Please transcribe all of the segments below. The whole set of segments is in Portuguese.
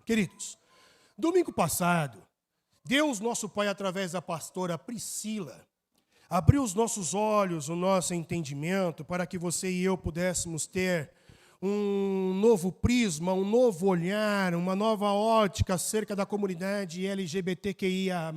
Queridos, domingo passado, Deus, nosso Pai, através da pastora Priscila, abriu os nossos olhos, o nosso entendimento, para que você e eu pudéssemos ter um novo prisma, um novo olhar, uma nova ótica acerca da comunidade LGBTQIA+.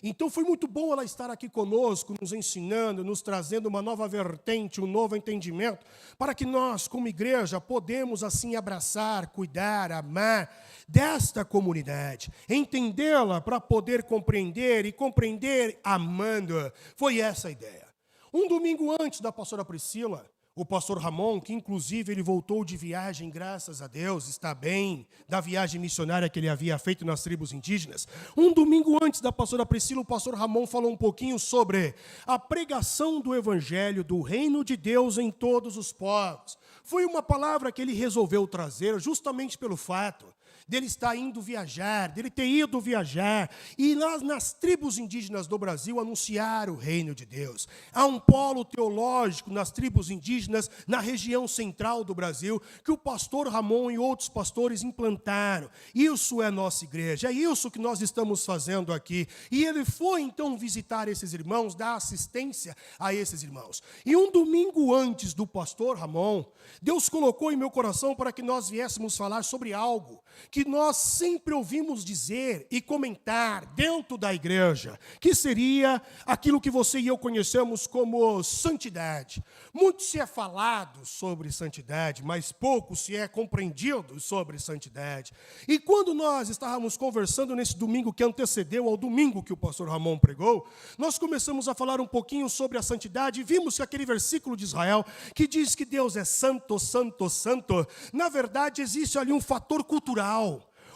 Então foi muito bom ela estar aqui conosco, nos ensinando, nos trazendo uma nova vertente, um novo entendimento, para que nós, como igreja, podemos assim abraçar, cuidar, amar desta comunidade, entendê-la para poder compreender e compreender amando. Foi essa a ideia. Um domingo antes da pastora Priscila, o pastor Ramon, que inclusive ele voltou de viagem, graças a Deus, está bem, da viagem missionária que ele havia feito nas tribos indígenas. Um domingo antes da pastora Priscila, o pastor Ramon falou um pouquinho sobre a pregação do evangelho do reino de Deus em todos os povos. Foi uma palavra que ele resolveu trazer justamente pelo fato dele estar indo viajar, dele ter ido viajar, e nas tribos indígenas do Brasil anunciar o reino de Deus. Há um polo teológico nas tribos indígenas, na região central do Brasil, que o pastor Ramon e outros pastores implantaram. Isso é nossa igreja, é isso que nós estamos fazendo aqui. E ele foi, então, visitar esses irmãos, dar assistência a esses irmãos. E um domingo antes do pastor Ramon, Deus colocou em meu coração para que nós viéssemos falar sobre algo que nós sempre ouvimos dizer e comentar dentro da igreja, que seria aquilo que você e eu conhecemos como santidade. Muito se é falado sobre santidade, mas pouco se é compreendido sobre santidade. E quando nós estávamos conversando nesse domingo que antecedeu ao domingo que o pastor Ramon pregou, nós começamos a falar um pouquinho sobre a santidade e vimos que aquele versículo de Israel que diz que Deus é santo, santo, santo, na verdade existe ali um fator cultural.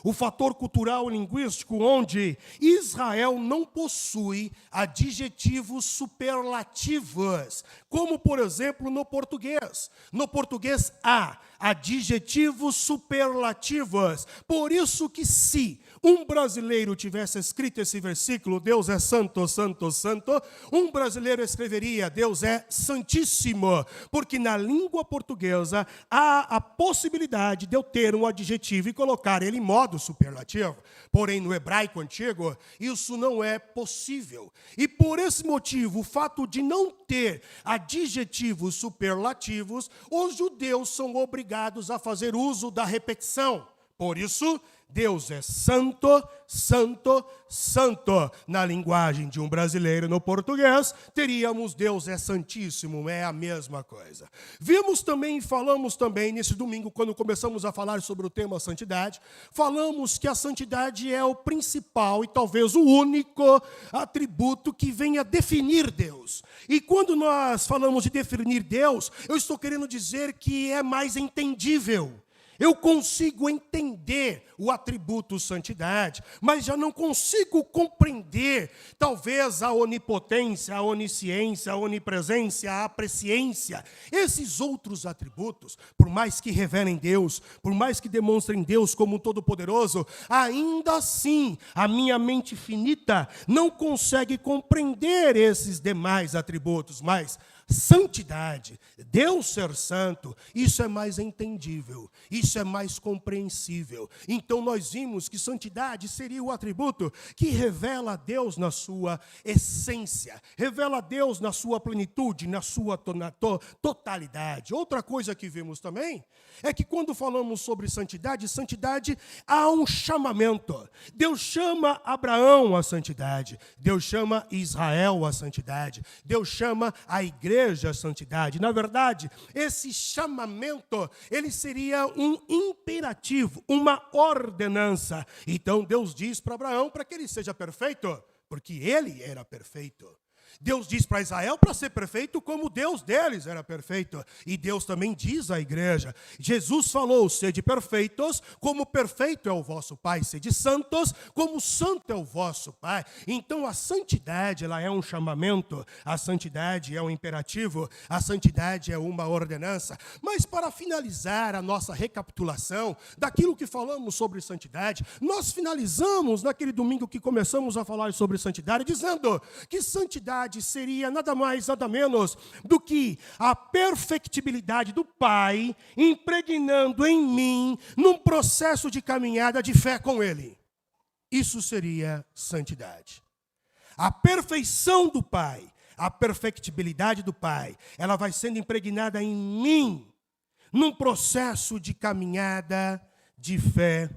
O fator cultural e linguístico, onde Israel não possui adjetivos superlativos, como, por exemplo, no português. No português, há adjetivos superlativos. Por isso que se um brasileiro tivesse escrito esse versículo, Deus é santo, santo, santo, um brasileiro escreveria, Deus é santíssimo, porque na língua portuguesa há a possibilidade de eu ter um adjetivo e colocar ele em modo superlativo. Porém, no hebraico antigo, isso não é possível. E por esse motivo, o fato de não ter adjetivos superlativos, os judeus são obrigados a fazer uso da repetição. Por isso, Deus é santo, santo, santo. Na linguagem de um brasileiro no português, teríamos Deus é santíssimo, é a mesma coisa. Vimos também, falamos também nesse domingo, quando começamos a falar sobre o tema santidade, falamos que a santidade é o principal e talvez o único atributo que venha definir Deus. E quando nós falamos de definir Deus, eu estou querendo dizer que é mais entendível. Eu consigo entender o atributo santidade, mas já não consigo compreender, talvez, a onipotência, a onisciência, a onipresença, a presciência. Esses outros atributos, por mais que revelem Deus, por mais que demonstrem Deus como um todo-poderoso, ainda assim, a minha mente finita não consegue compreender esses demais atributos, mas santidade, Deus ser santo, isso é mais entendível, isso é mais compreensível. Então nós vimos que santidade seria o atributo que revela a Deus na sua essência, revela a Deus na sua plenitude, na sua totalidade. Outra coisa que vimos também é que quando falamos sobre santidade, santidade há um chamamento. Deus chama Abraão à santidade, Deus chama Israel à santidade, Deus chama a igreja à santidade. Na verdade, esse chamamento, ele seria um imperativo, uma ordenança. Então Deus diz para Abraão para que ele seja perfeito, porque ele era perfeito. Deus diz para Israel para ser perfeito como o Deus deles era perfeito. E Deus também diz à igreja. Jesus falou, sede perfeitos, como perfeito é o vosso Pai. Sede santos, como santo é o vosso Pai. Então a santidade, ela é um chamamento. A santidade é um imperativo. A santidade é uma ordenança. Mas para finalizar a nossa recapitulação daquilo que falamos sobre santidade, nós finalizamos naquele domingo que começamos a falar sobre santidade, dizendo que santidade santidade seria nada mais, nada menos do que a perfectibilidade do Pai impregnando em mim num processo de caminhada de fé com Ele. Isso seria santidade. A perfeição do Pai, a perfectibilidade do Pai, ela vai sendo impregnada em mim num processo de caminhada de fé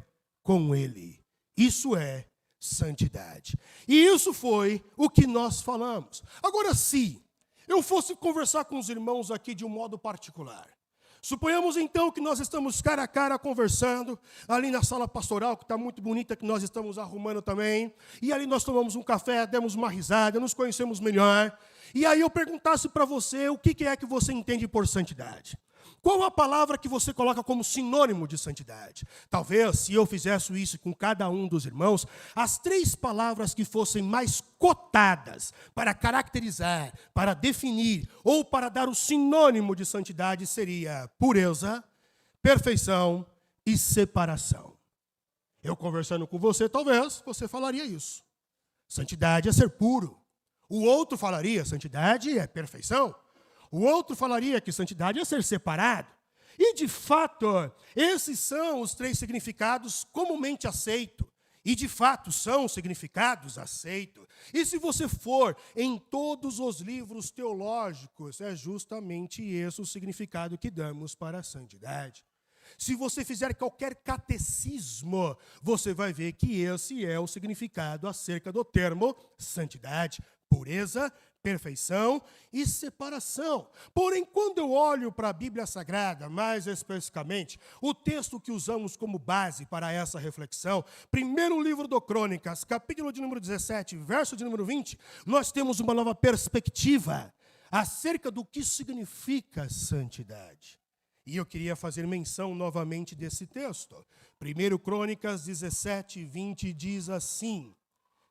com Ele. Isso é santidade. E isso foi o que nós falamos. Agora, se eu fosse conversar com os irmãos aqui de um modo particular, suponhamos então que nós estamos cara a cara conversando, ali na sala pastoral, que está muito bonita, que nós estamos arrumando também, e ali nós tomamos um café, demos uma risada, nos conhecemos melhor, e aí eu perguntasse para você o que é que você entende por santidade. Qual a palavra que você coloca como sinônimo de santidade? Talvez, se eu fizesse isso com cada um dos irmãos, as 3 palavras que fossem mais cotadas para caracterizar, para definir ou para dar o sinônimo de santidade seria pureza, perfeição e separação. Eu conversando com você, talvez você falaria isso. Santidade é ser puro. O outro falaria, santidade é perfeição. O outro falaria que santidade é ser separado. E, de fato, esses são os 3 significados comumente aceitos. E, de fato, são significados aceitos. E se você for em todos os livros teológicos, é justamente esse o significado que damos para a santidade. Se você fizer qualquer catecismo, você vai ver que esse é o significado acerca do termo santidade, pureza, perfeição e separação. Porém, quando eu olho para a Bíblia Sagrada, mais especificamente, o texto que usamos como base para essa reflexão, primeiro livro do Crônicas, capítulo de número 17, verso de número 20, nós temos uma nova perspectiva acerca do que significa santidade. E eu queria fazer menção novamente desse texto. Primeiro Crônicas 17, 20 diz assim: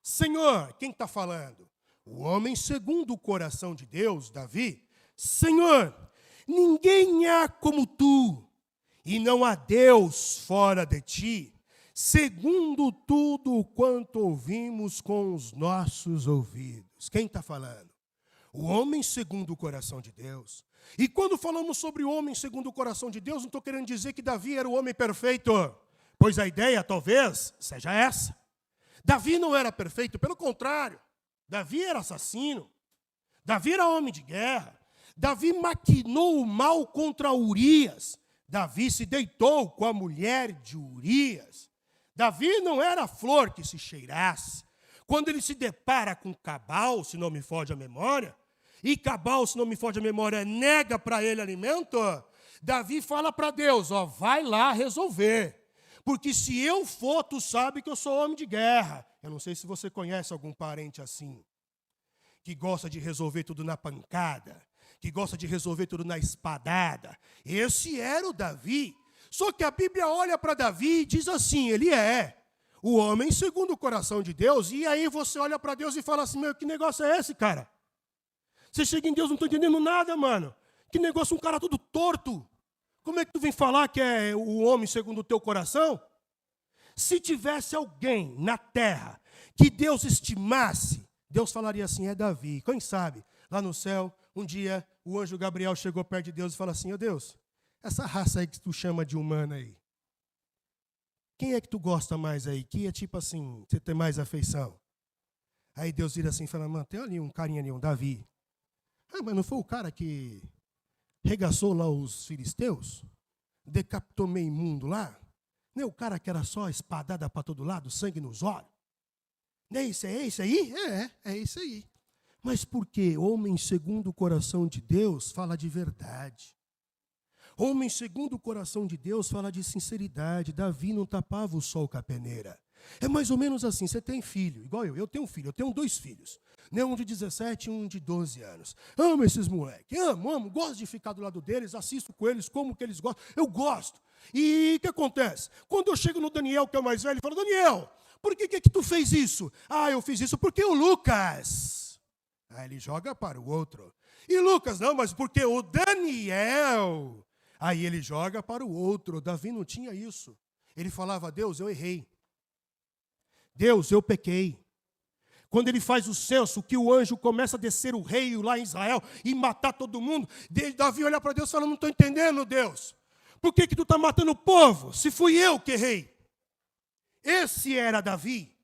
Senhor, quem está falando? O homem segundo o coração de Deus, Davi, Senhor, ninguém há como tu, e não há Deus fora de ti, segundo tudo quanto ouvimos com os nossos ouvidos. Quem está falando? O homem segundo o coração de Deus. E quando falamos sobre o homem segundo o coração de Deus, não estou querendo dizer que Davi era o homem perfeito, pois a ideia talvez seja essa. Davi não era perfeito, pelo contrário. Davi era assassino, Davi era homem de guerra, Davi maquinou o mal contra Urias, Davi se deitou com a mulher de Urias, Davi não era flor que se cheirasse. Quando ele se depara com Cabal, se não me foge a memória, e Cabal, se não me foge a memória, nega para ele alimento, Davi fala para Deus, vai lá resolver, porque se eu for, tu sabe que eu sou homem de guerra. Eu não sei se você conhece algum parente assim, que gosta de resolver tudo na pancada, que gosta de resolver tudo na espadada. Esse era o Davi. Só que a Bíblia olha para Davi e diz assim, ele é o homem segundo o coração de Deus. E aí você olha para Deus e fala assim, meu, que negócio é esse, cara? Você chega em Deus, não estou entendendo nada, mano. Que negócio, um cara todo torto. Como é que tu vem falar que é o homem segundo o teu coração? Se tivesse alguém na terra que Deus estimasse, Deus falaria assim, é Davi. Quem sabe, lá no céu, um dia o anjo Gabriel chegou perto de Deus e falou assim, Deus, essa raça aí que tu chama de humana aí, quem é que tu gosta mais aí? Que é tipo assim, você tem mais afeição? Aí Deus vira assim e fala, mano, tem ali um carinha ali, um Davi. Mas não foi o cara que regaçou lá os filisteus? Decapitou meio mundo lá? Não é o cara que era só espadada para todo lado, sangue nos olhos? Não é isso, aí? É isso aí. Mas por quê? Homem segundo o coração de Deus fala de verdade. Homem segundo o coração de Deus fala de sinceridade. Davi não tapava o sol com a peneira. É mais ou menos assim, você tem filho, igual eu tenho um filho, eu tenho 2 filhos. Um de 17 e um de 12 anos. Amo esses moleques, amo, gosto de ficar do lado deles, assisto com eles, como que eles gostam, eu gosto. E o que acontece? Quando eu chego no Daniel, que é o mais velho, ele fala, Daniel, por que tu fez isso? Eu fiz isso porque o Lucas. Aí ele joga para o outro. E Lucas, não, mas porque o Daniel. Aí ele joga para o outro. Davi não tinha isso. Ele falava, Deus, eu errei. Deus, eu pequei. quando ele faz o censo, que o anjo começa a descer o rei lá em Israel e matar todo mundo, Davi olha para Deus e fala, não estou entendendo, Deus. Por que tu está matando o povo, se fui eu que errei? Esse era Davi.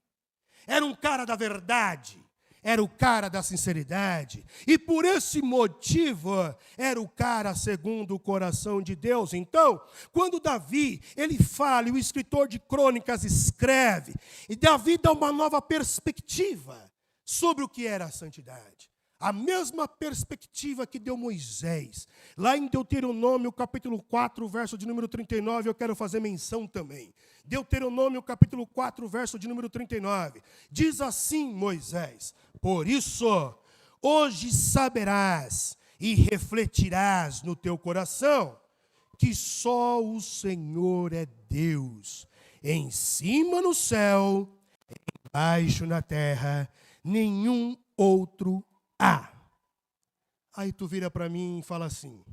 Era um cara da verdade. Era o cara da sinceridade. E por esse motivo, era o cara segundo o coração de Deus. Então, quando Davi, ele fala, e o escritor de crônicas escreve, e Davi dá uma nova perspectiva sobre o que era a santidade. A mesma perspectiva que deu Moisés. Lá em Deuteronômio, capítulo 4, verso de número 39, eu quero fazer menção também. Deuteronômio, capítulo 4, verso de número 39. Diz assim Moisés, por isso, hoje saberás e refletirás no teu coração que só o Senhor é Deus. Em cima no céu, embaixo na terra, nenhum outro há. Aí tu vira para mim e fala assim,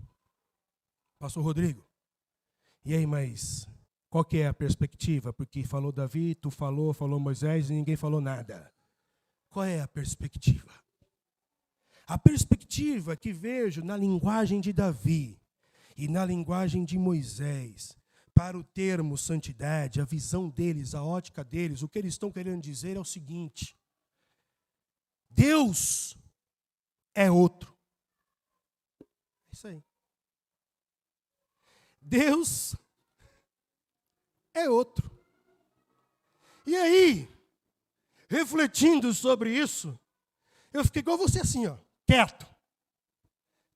pastor Rodrigo, e aí, mas qual que é a perspectiva? Porque falou Davi, tu falou Moisés e ninguém falou nada. Qual é a perspectiva? A perspectiva que vejo na linguagem de Davi e na linguagem de Moisés, para o termo santidade, a visão deles, a ótica deles, o que eles estão querendo dizer é o seguinte, Deus é outro. É isso aí. Deus é outro. E aí, refletindo sobre isso, eu fiquei igual você assim, ó, quieto,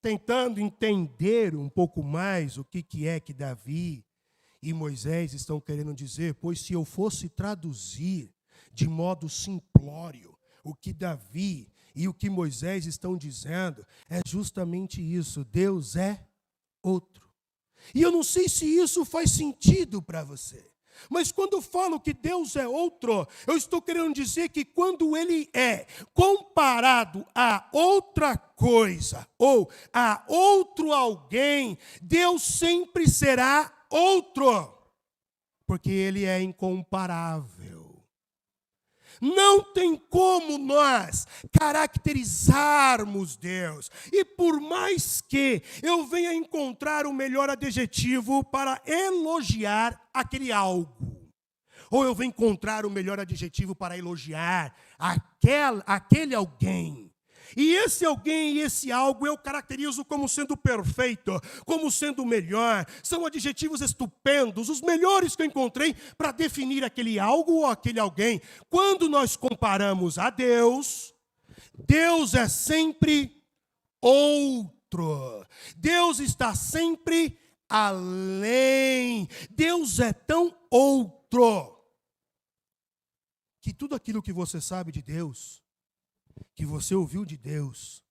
tentando entender um pouco mais o que é que Davi e Moisés estão querendo dizer, pois se eu fosse traduzir de modo simplório o que Davi e o que Moisés estão dizendo, é justamente isso, Deus é outro. E eu não sei se isso faz sentido para você. Mas quando eu falo que Deus é outro, eu estou querendo dizer que quando Ele é comparado a outra coisa, ou a outro alguém, Deus sempre será outro, porque Ele é incomparável. Não tem como nós caracterizarmos Deus. E por mais que eu venha encontrar o melhor adjetivo para elogiar aquele algo, ou eu venha encontrar o melhor adjetivo para elogiar aquele alguém, e esse alguém e esse algo eu caracterizo como sendo perfeito, como sendo melhor. São adjetivos estupendos, os melhores que eu encontrei para definir aquele algo ou aquele alguém. Quando nós comparamos a Deus, Deus é sempre outro. Deus está sempre além. Deus é tão outro que tudo aquilo que você sabe de Deus, que você ouviu de Deus,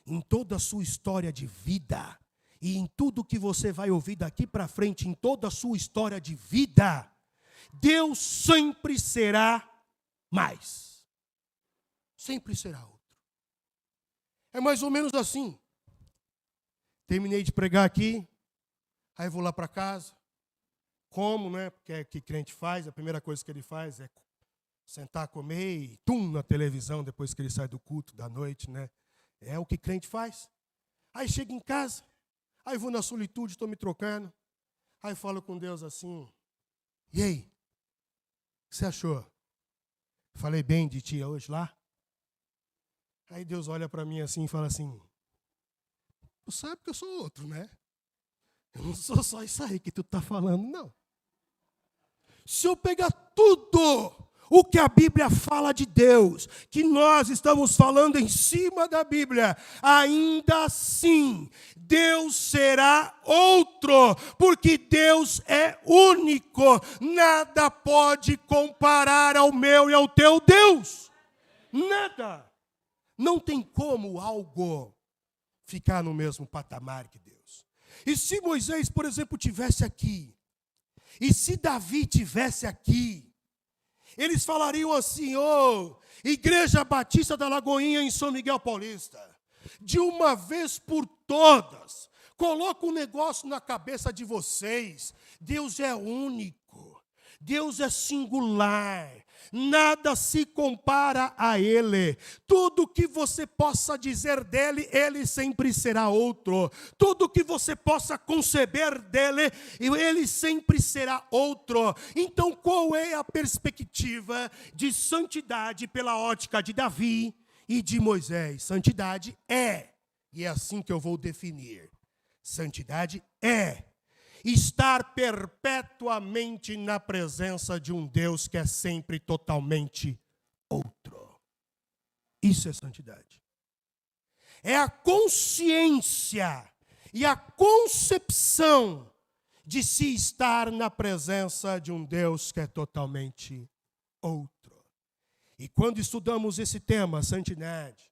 em toda a sua história de vida, e em tudo que você vai ouvir daqui para frente, em toda a sua história de vida, Deus sempre será mais. Sempre será outro. É mais ou menos assim. Terminei de pregar aqui, aí vou lá para casa, como, né? Porque é o que crente faz, a primeira coisa que ele faz é sentar, comer e na televisão depois que ele sai do culto da noite, né? É o que crente faz. Aí chego em casa, aí vou na solitude, estou me trocando, aí falo com Deus assim, e aí, o que você achou? Falei bem de ti hoje lá? Aí Deus olha para mim assim e fala assim, tu sabe que eu sou outro, né? Eu não sou só isso aí que tu está falando, não. Se eu pegar tudo o que a Bíblia fala de Deus, que nós estamos falando em cima da Bíblia, ainda assim, Deus será outro, porque Deus é único, nada pode comparar ao meu e ao teu Deus, nada, não tem como algo ficar no mesmo patamar que Deus. E se Moisés, por exemplo, tivesse aqui, e se Davi tivesse aqui, eles falariam assim, Igreja Batista da Lagoinha em São Miguel Paulista, de uma vez por todas, coloca um negócio na cabeça de vocês, Deus é único, Deus é singular. Nada se compara a Ele. Tudo que você possa dizer dele, Ele sempre será outro. Tudo que você possa conceber dele, Ele sempre será outro. Então, qual é a perspectiva de santidade pela ótica de Davi e de Moisés? Santidade é, e é assim que eu vou definir. Santidade é estar perpetuamente na presença de um Deus que é sempre totalmente outro. Isso é santidade. É a consciência e a concepção de se estar na presença de um Deus que é totalmente outro. E quando estudamos esse tema, santidade,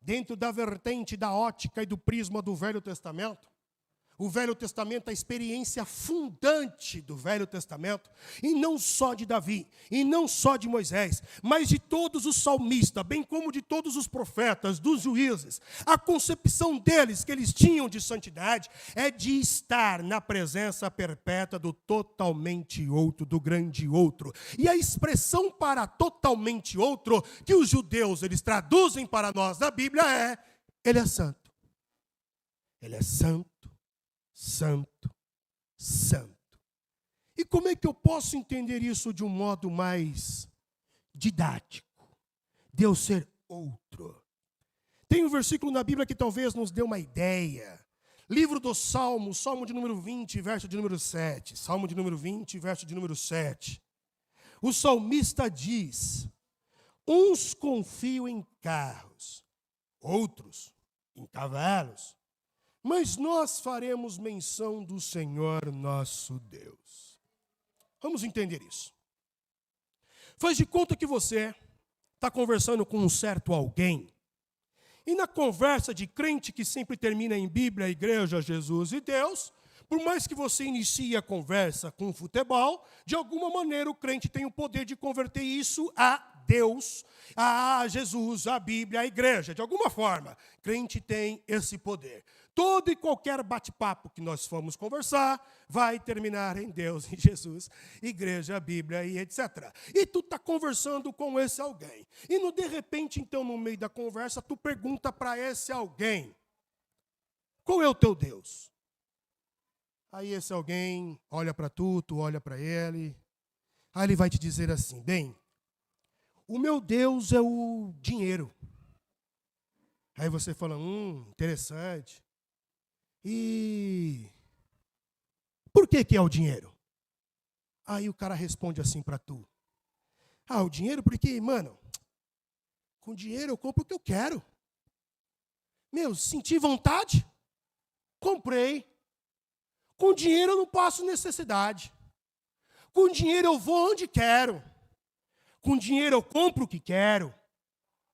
dentro da vertente da ótica e do prisma do Velho Testamento, o Velho Testamento, a experiência fundante do Velho Testamento, e não só de Davi, e não só de Moisés, mas de todos os salmistas, bem como de todos os profetas, dos juízes. A concepção deles, que eles tinham de santidade, é de estar na presença perpétua do totalmente outro, do grande outro. E a expressão para totalmente outro, que os judeus eles traduzem para nós na Bíblia é: Ele é santo. Ele é santo. Santo, santo. E como é que eu posso entender isso de um modo mais didático? Deus ser outro. Tem um versículo na Bíblia que talvez nos dê uma ideia. Livro dos Salmos, Salmo de número 20, verso de número 7. Salmo de número 20, verso de número 7. O salmista diz: uns confiam em carros, outros em cavalos, mas nós faremos menção do Senhor nosso Deus. Vamos entender isso. Faz de conta que você está conversando com um certo alguém, e na conversa de crente que sempre termina em Bíblia, Igreja, Jesus e Deus, por mais que você inicie a conversa com futebol, de alguma maneira o crente tem o poder de converter isso a Deus, a Jesus, a Bíblia, a igreja. De alguma forma, crente tem esse poder. Todo e qualquer bate-papo que nós formos conversar vai terminar em Deus, em Jesus, igreja, a Bíblia e etc. E tu está conversando com esse alguém. E de repente, então, no meio da conversa, tu pergunta para esse alguém: qual é o teu Deus? Aí esse alguém olha para tu olha para ele. Aí ele vai te dizer assim: bem, o meu Deus é o dinheiro. Aí você fala: interessante. E por que é o dinheiro? Aí o cara responde assim para tu: o dinheiro porque, mano, com dinheiro eu compro o que eu quero. Senti vontade? Comprei. Com dinheiro eu não passo necessidade. Com dinheiro eu vou onde quero. Com dinheiro eu compro o que quero.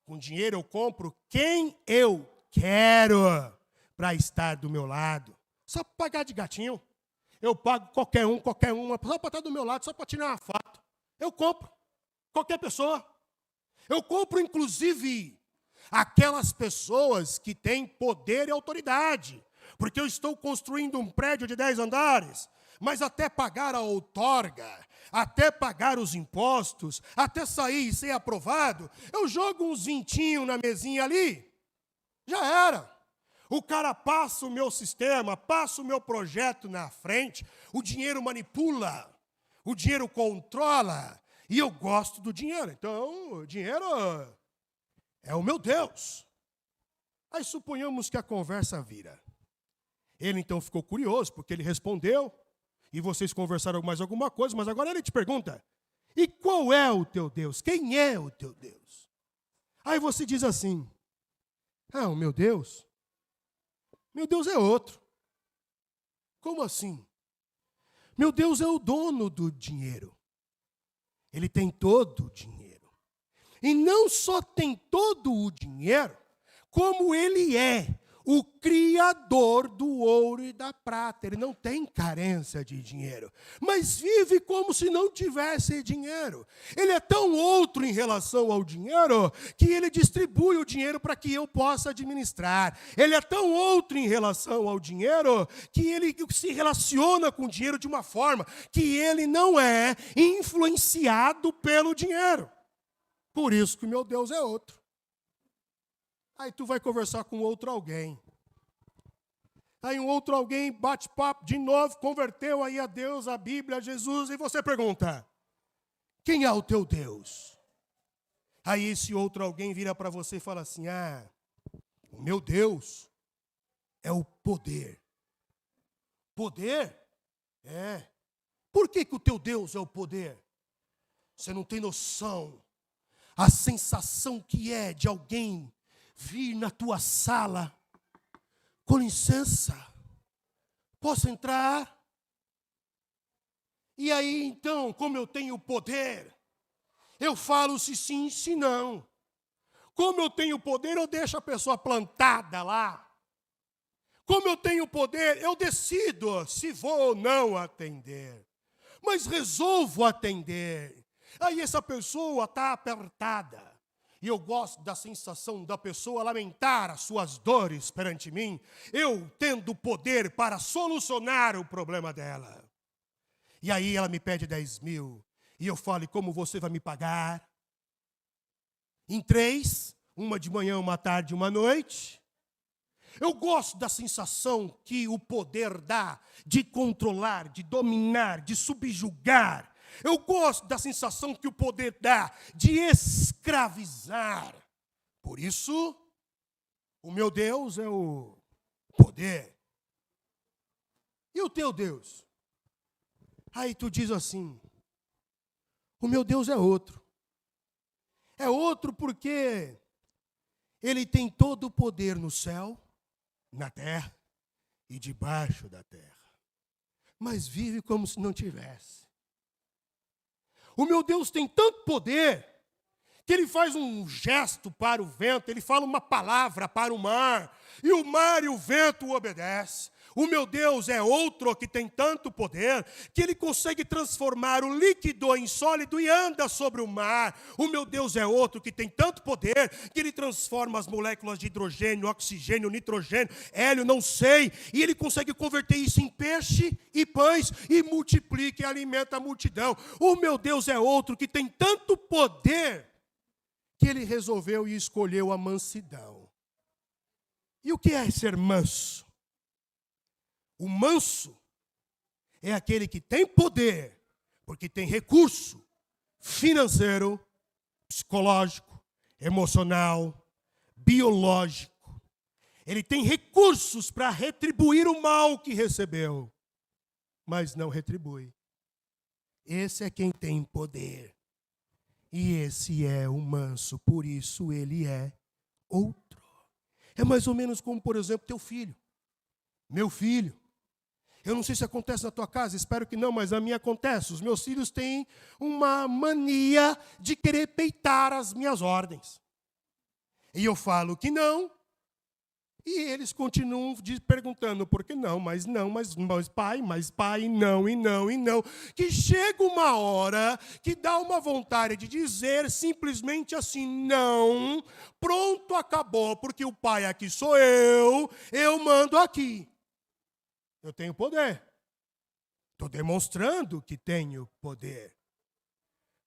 Com dinheiro eu compro quem eu quero para estar do meu lado. Só para pagar de gatinho. Eu pago qualquer um, só para estar do meu lado, só para tirar uma foto. Eu compro qualquer pessoa. Eu compro, inclusive, aquelas pessoas que têm poder e autoridade. Porque eu estou construindo um prédio de 10 andares, mas até pagar a outorga, até pagar os impostos, até sair e ser aprovado, eu jogo uns 20 na mesinha ali, já era. O cara passa o meu sistema, passa o meu projeto na frente, o dinheiro manipula, o dinheiro controla, e eu gosto do dinheiro. Então, o dinheiro é o meu Deus. Aí suponhamos que a conversa vira. Ele então ficou curioso, porque ele respondeu, e vocês conversaram mais alguma coisa, mas agora ele te pergunta: e qual é o teu Deus? Quem é o teu Deus? Aí você diz assim: o meu Deus é outro. Como assim? Meu Deus é o dono do dinheiro. Ele tem todo o dinheiro. E não só tem todo o dinheiro, como ele é o Criador do ouro e da prata. Ele não tem carência de dinheiro, mas vive como se não tivesse dinheiro. Ele é tão outro em relação ao dinheiro que ele distribui o dinheiro para que eu possa administrar. Ele é tão outro em relação ao dinheiro que ele se relaciona com o dinheiro de uma forma que ele não é influenciado pelo dinheiro. Por isso que meu Deus é outro. Aí tu vai conversar com outro alguém. Aí um outro alguém bate papo de novo, converteu aí a Deus, a Bíblia, a Jesus, e você pergunta: quem é o teu Deus? Aí esse outro alguém vira para você e fala assim: o meu Deus é o poder. Poder? É. Por que o teu Deus é o poder? Você não tem noção. A sensação que é de alguém vir na tua sala: com licença, posso entrar? E aí então, como eu tenho poder, eu falo se sim, se não. Como eu tenho poder, eu deixo a pessoa plantada lá. Como eu tenho poder, eu decido se vou ou não atender. Mas resolvo atender. Aí essa pessoa está apertada. E eu gosto da sensação da pessoa lamentar as suas dores perante mim, eu tendo poder para solucionar o problema dela. E aí ela me pede 10 mil. E eu falo: e como você vai me pagar? Em 3, uma de manhã, uma tarde, uma noite. Eu gosto da sensação que o poder dá de controlar, de dominar, de subjugar. Eu gosto da sensação que o poder dá de escravizar. Por isso, o meu Deus é o poder. E o teu Deus? Aí tu diz assim: o meu Deus é outro. É outro porque ele tem todo o poder no céu, na terra e debaixo da terra. Mas vive como se não tivesse. O meu Deus tem tanto poder que ele faz um gesto para o vento, ele fala uma palavra para o mar, e o mar e o vento o obedecem. O meu Deus é outro que tem tanto poder que ele consegue transformar o líquido em sólido e anda sobre o mar. O meu Deus é outro que tem tanto poder que ele transforma as moléculas de hidrogênio, oxigênio, nitrogênio, hélio, não sei, e ele consegue converter isso em peixe e pães e multiplica e alimenta a multidão. O meu Deus é outro que tem tanto poder que ele resolveu e escolheu a mansidão. E o que é ser manso? O manso é aquele que tem poder, porque tem recurso financeiro, psicológico, emocional, biológico. Ele tem recursos para retribuir o mal que recebeu, mas não retribui. Esse é quem tem poder. E esse é o manso, por isso ele é outro. É mais ou menos como, por exemplo, teu filho. Meu filho. Eu não sei se acontece na tua casa, espero que não, mas a minha acontece. Os meus filhos têm uma mania de querer peitar as minhas ordens. E eu falo que não, e eles continuam perguntando por que não, mas pai, não, e não, e não. Que chega uma hora que dá uma vontade de dizer simplesmente assim: não, pronto, acabou, porque o pai aqui sou eu mando aqui. Eu tenho poder. Estou demonstrando que tenho poder.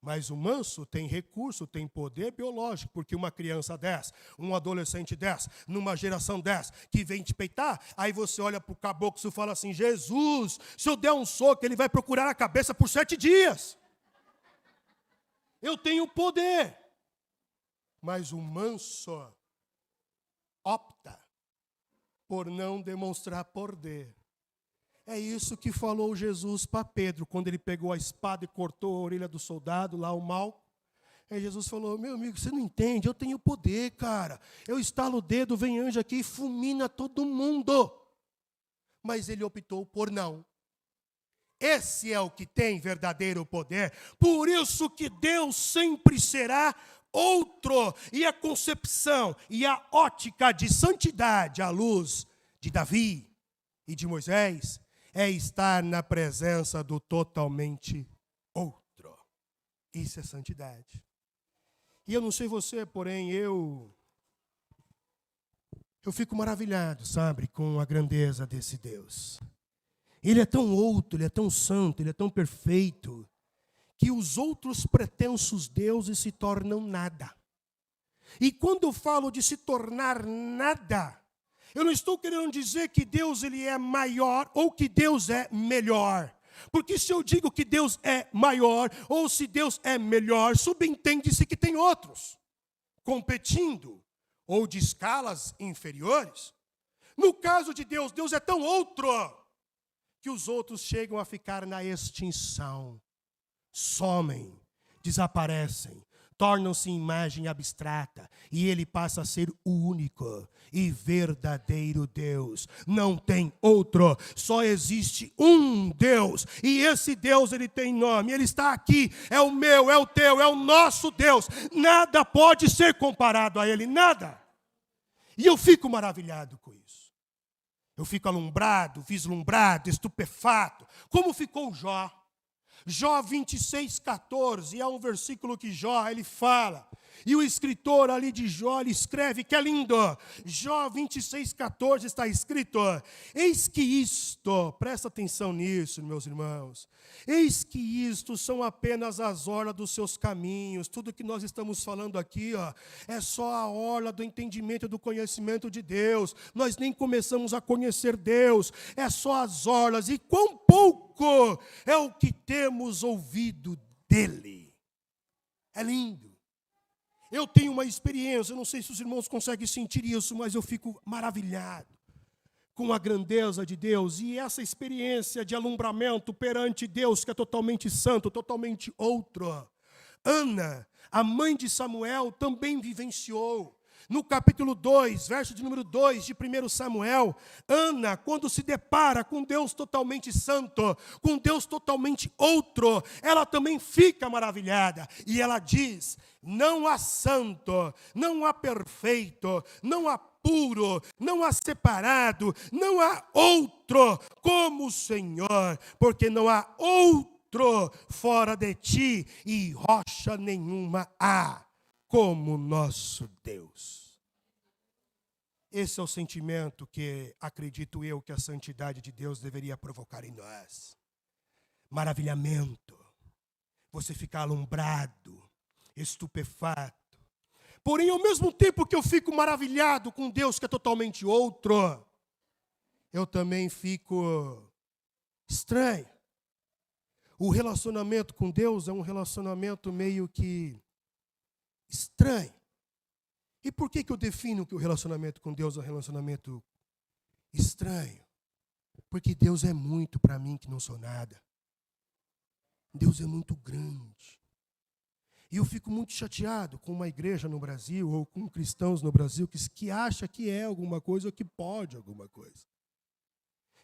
Mas o manso tem recurso, tem poder biológico, porque uma criança dessa, um adolescente dessa, numa geração dessa, que vem te peitar, aí você olha para o caboclo e fala assim: Jesus, se eu der um soco, ele vai procurar a cabeça por 7 dias. Eu tenho poder. Mas o manso opta por não demonstrar poder. É isso que falou Jesus para Pedro, quando ele pegou a espada e cortou a orelha do soldado, lá o mal. Aí Jesus falou: meu amigo, você não entende, eu tenho poder, cara. Eu estalo o dedo, vem anjo aqui e fulmina todo mundo. Mas ele optou por não. Esse é o que tem verdadeiro poder. Por isso que Deus sempre será outro. E a concepção e a ótica de santidade à luz de Davi e de Moisés é estar na presença do totalmente outro. Isso é santidade. E eu não sei você, porém eu fico maravilhado, sabe, com a grandeza desse Deus. Ele é tão outro, ele é tão santo, ele é tão perfeito, que os outros pretensos deuses se tornam nada. E quando eu falo de se tornar nada, eu não estou querendo dizer que Deus ele é maior ou que Deus é melhor. Porque se eu digo que Deus é maior ou se Deus é melhor, subentende-se que tem outros competindo ou de escalas inferiores. No caso de Deus, Deus é tão outro que os outros chegam a ficar na extinção, somem, desaparecem, tornam-se imagem abstrata, e ele passa a ser o único e verdadeiro Deus. Não tem outro, só existe um Deus, e esse Deus ele tem nome, ele está aqui, é o meu, é o teu, é o nosso Deus. Nada pode ser comparado a ele, nada. E eu fico maravilhado com isso. Eu fico alumbrado, vislumbrado, estupefato. Como ficou Jó? Jó 26:14, é um versículo que Jó, ele fala. E o escritor ali de Jó, ele escreve, que é lindo. Jó 26:14 está escrito: eis que isto, presta atenção nisso, meus irmãos. Eis que isto são apenas as orlas dos seus caminhos. Tudo que nós estamos falando aqui, é só a orla do entendimento, do conhecimento de Deus. Nós nem começamos a conhecer Deus, é só as orlas. E quão pouco é o que temos ouvido dele. É lindo. Eu tenho uma experiência, eu não sei se os irmãos conseguem sentir isso, mas eu fico maravilhado com a grandeza de Deus. E essa experiência de alumbramento perante Deus, que é totalmente santo, totalmente outro. Ana, a mãe de Samuel, também vivenciou. No capítulo 2, verso de número 2 de 1 Samuel, Ana, quando se depara com Deus totalmente santo, com Deus totalmente outro, ela também fica maravilhada. E ela diz: não há santo, não há perfeito, não há puro, não há separado, não há outro como o Senhor, porque não há outro fora de ti e rocha nenhuma há como nosso Deus. Esse é o sentimento que, acredito eu, que a santidade de Deus deveria provocar em nós. Maravilhamento. Você ficar alumbrado, estupefato. Porém, ao mesmo tempo que eu fico maravilhado com Deus, que é totalmente outro, eu também fico estranho. O relacionamento com Deus é um relacionamento meio que estranho. E por que eu defino que o relacionamento com Deus é um relacionamento estranho? Porque Deus é muito para mim que não sou nada. Deus é muito grande. E eu fico muito chateado com uma igreja no Brasil, ou com cristãos no Brasil, que acha que é alguma coisa ou que pode alguma coisa.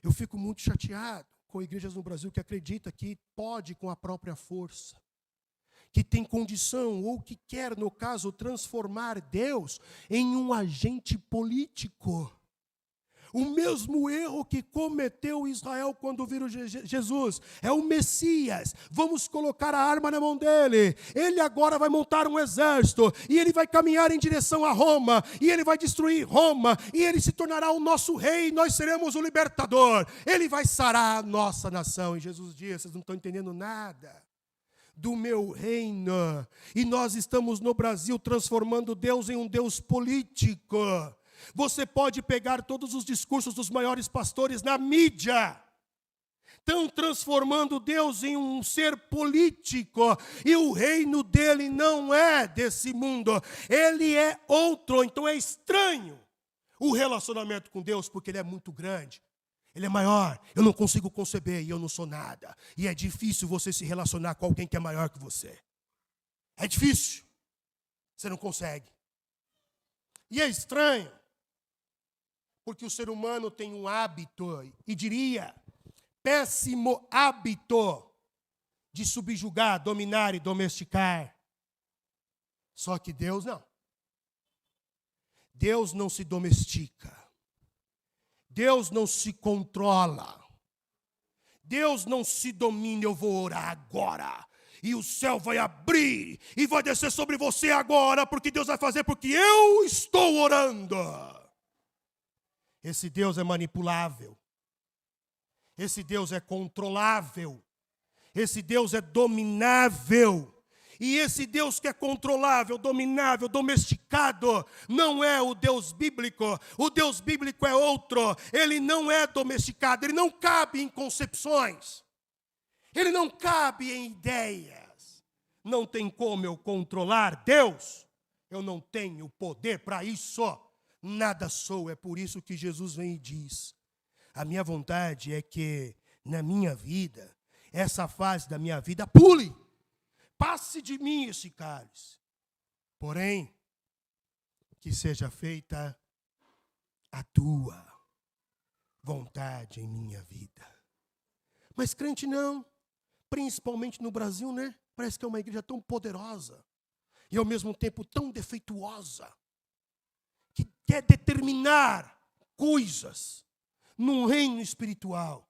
Eu fico muito chateado com igrejas no Brasil que acreditam que pode com a própria força, que tem condição, ou que quer, no caso, transformar Deus em um agente político. O mesmo erro que cometeu Israel quando viram Jesus. É o Messias. Vamos colocar a arma na mão dele. Ele agora vai montar um exército. E ele vai caminhar em direção a Roma. E ele vai destruir Roma. E ele se tornará o nosso rei. E nós seremos o libertador. Ele vai sarar a nossa nação. E Jesus diz: vocês não estão entendendo nada do meu reino. E nós estamos no Brasil transformando Deus em um Deus político. Você pode pegar todos os discursos dos maiores pastores na mídia. Estão transformando Deus em um ser político. E o reino dele não é desse mundo. Ele é outro. Então é estranho o relacionamento com Deus, porque ele é muito grande. Ele é maior. Eu não consigo conceber e eu não sou nada. E é difícil você se relacionar com alguém que é maior que você. É difícil. Você não consegue. E é estranho. Porque o ser humano tem um hábito, e diria, péssimo hábito, de subjugar, dominar e domesticar Só que Deus não. Deus não se domestica. Deus não se controla. Deus não se domina. Eu vou orar agora. E o céu vai abrir e vai descer sobre você agora, porque Deus vai fazer, porque eu estou orando. Esse Deus é manipulável. Esse Deus é controlável. Esse Deus é dominável. E esse Deus que é controlável, dominável, domesticado, não é o Deus bíblico. O Deus bíblico é outro. Ele não é domesticado, ele não cabe em concepções. Ele não cabe em ideias. Não tem como eu controlar Deus. Eu não tenho poder para isso. Nada sou. É por isso que Jesus vem e diz: a minha vontade é que na minha vida, essa fase da minha vida, pule. Passe de mim esse cálice. Porém, que seja feita a tua vontade em minha vida. Mas crente não. Principalmente no Brasil, né? Parece que é uma igreja tão poderosa e ao mesmo tempo tão defeituosa, que quer determinar coisas num reino espiritual,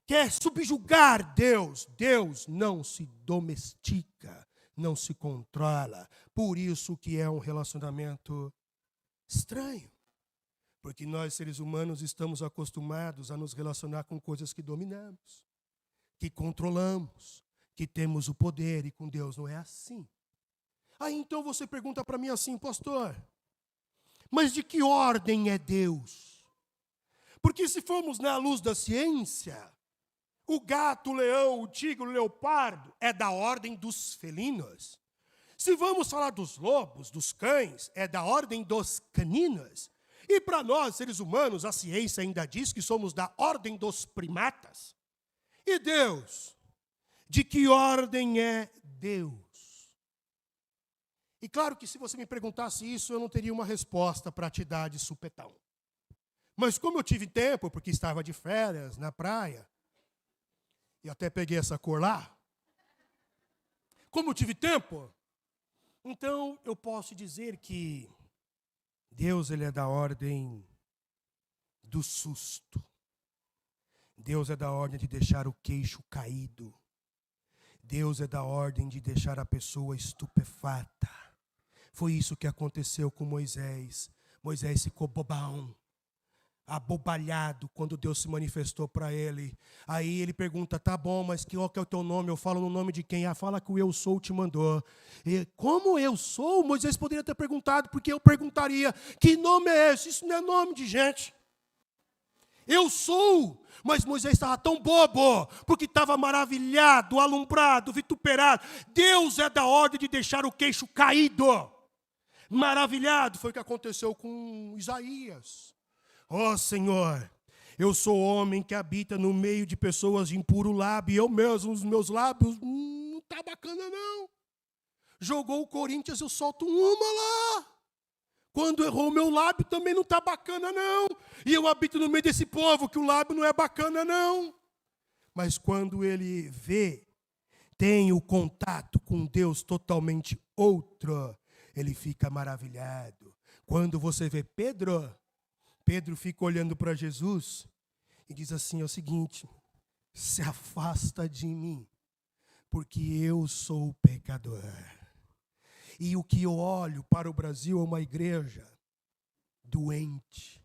quer subjugar Deus. Deus não se domestica, não se controla. Por isso que é um relacionamento estranho, porque nós seres humanos estamos acostumados a nos relacionar com coisas que dominamos, que controlamos, que temos o poder, e com Deus não é assim. Aí então você pergunta para mim assim: pastor, mas de que ordem é Deus? Porque se formos na luz da ciência, o gato, o leão, o tigre, o leopardo é da ordem dos felinos. Se vamos falar dos lobos, dos cães, é da ordem dos caninos. E para nós, seres humanos, a ciência ainda diz que somos da ordem dos primatas. E Deus? De que ordem é Deus? E claro que se você me perguntasse isso, eu não teria uma resposta para te dar de supetão. Mas como eu tive tempo, porque estava de férias na praia, e até peguei essa cor lá, como eu tive tempo, então eu posso dizer que Deus, ele é da ordem do susto. Deus é da ordem de deixar o queixo caído. Deus é da ordem de deixar a pessoa estupefata. Foi isso que aconteceu com Moisés. Moisés ficou bobão, abobalhado, quando Deus se manifestou para ele. Aí ele pergunta: tá bom, mas qual que é o teu nome? Eu falo no nome de quem? Ah, fala que o eu sou te mandou. E, como eu sou? Moisés poderia ter perguntado, porque eu perguntaria: que nome é esse? Isso não é nome de gente. Eu sou. Mas Moisés estava tão bobo, porque estava maravilhado, alumbrado, vituperado. Deus é da ordem de deixar o queixo caído. Maravilhado. Foi o que aconteceu com Isaías. Ó Senhor, eu sou homem que habita no meio de pessoas de impuro lábio, e eu mesmo, os meus lábios, não está bacana não. Jogou o Corinthians, eu solto uma lá. Quando errou o meu lábio, também não está bacana não. E eu habito no meio desse povo, que o lábio não é bacana não. Mas quando ele vê, tem o contato com Deus totalmente outro, ele fica maravilhado. Quando você vê Pedro fica olhando para Jesus e diz assim: é o seguinte, se afasta de mim, porque eu sou pecador. E o que eu olho para o Brasil é uma igreja doente,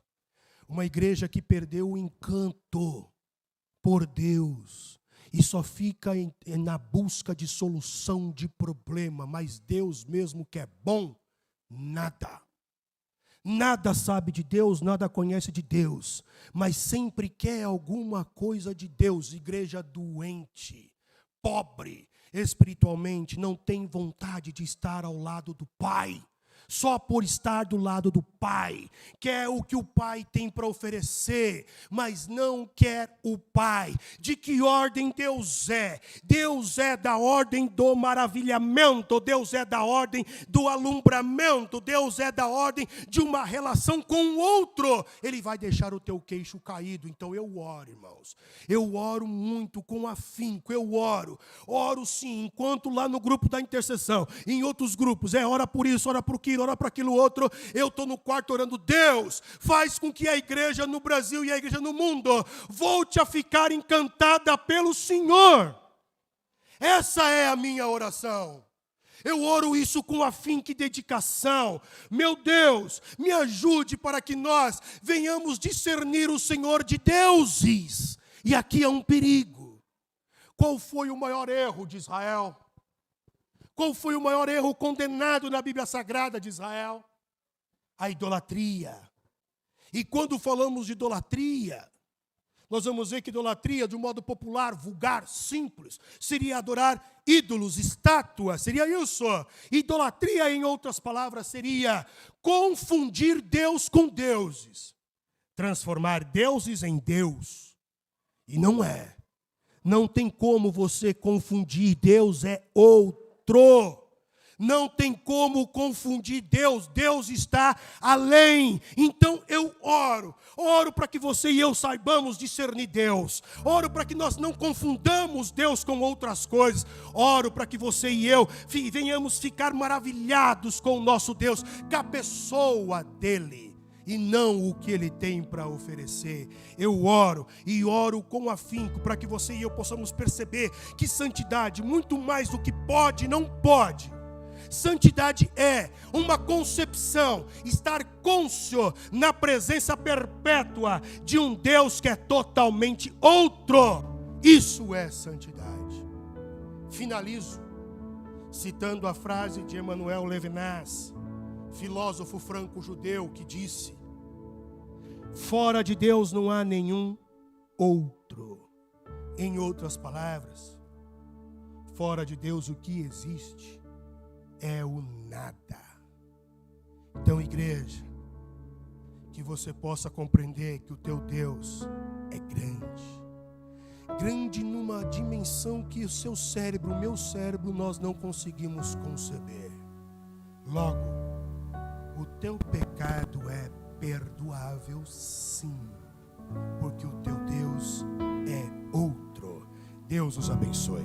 uma igreja que perdeu o encanto por Deus e só fica na busca de solução de problema, mas Deus mesmo que é bom, nada. Nada sabe de Deus, nada conhece de Deus, mas sempre quer alguma coisa de Deus. Igreja doente, pobre, espiritualmente, não tem vontade de estar ao lado do Pai, só por estar do lado do Pai, quer o que o Pai tem para oferecer, mas não quer o Pai. De que ordem Deus é? Deus é da ordem do maravilhamento, Deus é da ordem do alumbramento, Deus é da ordem de uma relação com o outro. Ele vai deixar o teu queixo caído. Então eu oro, irmãos, eu oro muito com afinco, eu oro sim, enquanto lá no grupo da intercessão, em outros grupos, ora por isso, ora por aquilo, ora para aquilo outro, eu estou no quarto orando, Deus, faz com que a igreja no Brasil e a igreja no mundo volte a ficar encantada pelo Senhor. Essa é a minha oração. Eu oro isso com afinco e dedicação. Meu Deus, me ajude para que nós venhamos discernir o Senhor de deuses. E aqui há um perigo. Qual foi o maior erro de Israel? Qual foi o maior erro condenado na Bíblia Sagrada de Israel? A idolatria. E quando falamos de idolatria, nós vamos ver que idolatria, de um modo popular, vulgar, simples, seria adorar ídolos, estátuas, seria isso. Idolatria, em outras palavras, seria confundir Deus com deuses. Transformar deuses em Deus. E não é. Não tem como você confundir, Deus é outro. Não tem como confundir Deus, Deus está além. Então eu oro para que você e eu saibamos discernir Deus, oro para que nós não confundamos Deus com outras coisas, oro para que você e eu venhamos ficar maravilhados com o nosso Deus, com a pessoa dele, e não o que ele tem para oferecer. Eu oro e oro com afinco para que você e eu possamos perceber que santidade, muito mais do que pode, não pode. Santidade é uma concepção, estar cônscio na presença perpétua de um Deus que é totalmente outro. Isso é santidade. Finalizo citando a frase de Emmanuel Levinas, filósofo franco-judeu, que disse: fora de Deus não há nenhum outro. Em outras palavras, fora de Deus o que existe é o nada. Então, igreja, que você possa compreender que o teu Deus é grande. Grande numa dimensão que o seu cérebro, o meu cérebro, nós não conseguimos conceber. Logo, o teu pecado é perdoável, sim, porque o teu Deus é outro. Deus os abençoe.